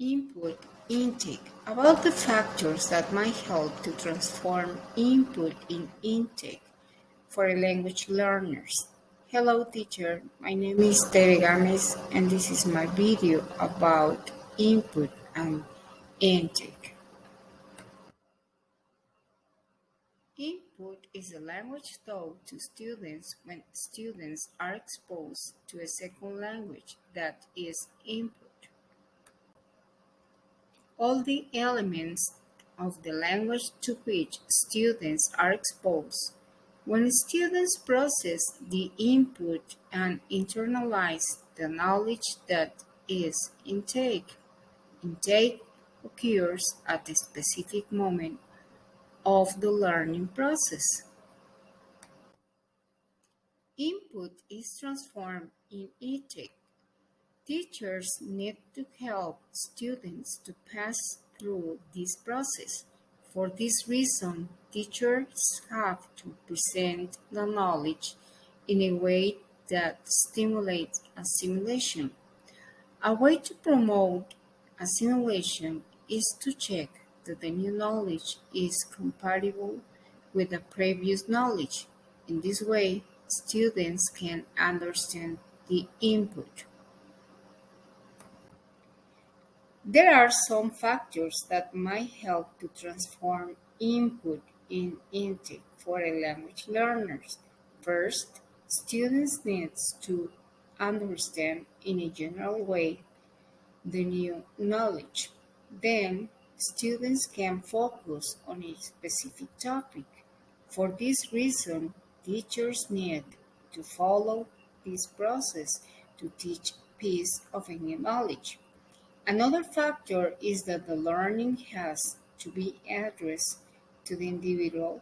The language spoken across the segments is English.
Input intake about the factors that might help to transform input in intake for language learners. Hello teacher, my name is Tere Games and this is my video about input and intake. Input is a language taught to students when students are exposed to a second language that is input. All the elements of the language to which students are exposed. When students process the input and internalize the knowledge that is intake, intake occurs at a specific moment of the learning process. Input is transformed in intake. Teachers need to help students to pass through this process. For this reason, teachers have to present the knowledge in a way that stimulates assimilation. A way to promote assimilation is to check that the new knowledge is compatible with the previous knowledge. In this way, students can understand the input. There are some factors that might help to transform input in intake for a language learners. First, students need to understand in a general way the new knowledge. Then, students can focus on a specific topic. For this reason, teachers need to follow this process to teach piece of a new knowledge. Another factor is that the learning has to be addressed to the individual.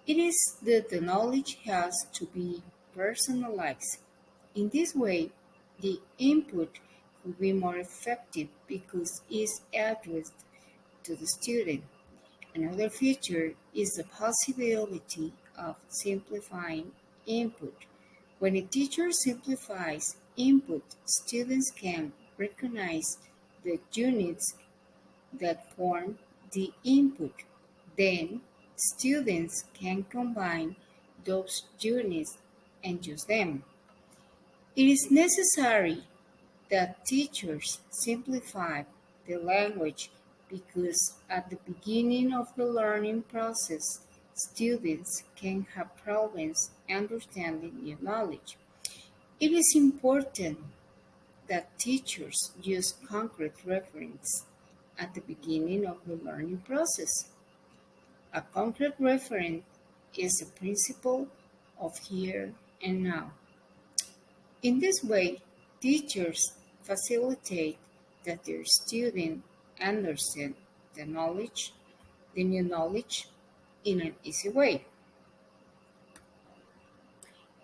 It is that the knowledge has to be personalized. In this way, the input will be more effective because it is addressed to the student. Another feature is the possibility of simplifying input. When a teacher simplifies input, students can recognize the units that form the input. Then, students can combine those units and use them. It is necessary that teachers simplify the language because at the beginning of the learning process, students can have problems understanding new knowledge. It is important that teachers use concrete reference at the beginning of the learning process. A concrete reference is the principle of here and now. In this way, teachers facilitate that their students understand the new knowledge, in an easy way.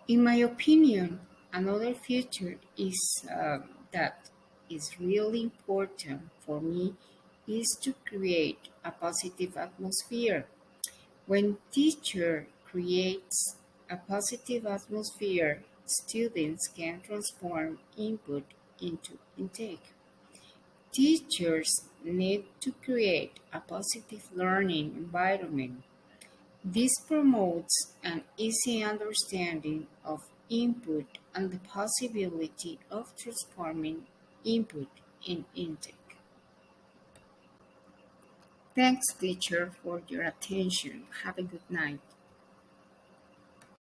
In my opinion, another feature is that is really important for me is to create a positive atmosphere. When teacher creates a positive atmosphere, students can transform input into intake. Teachers need to create a positive learning environment. This promotes an easy understanding of input and the possibility of transforming input in intake. Thanks, teacher, for your attention. Have a good night.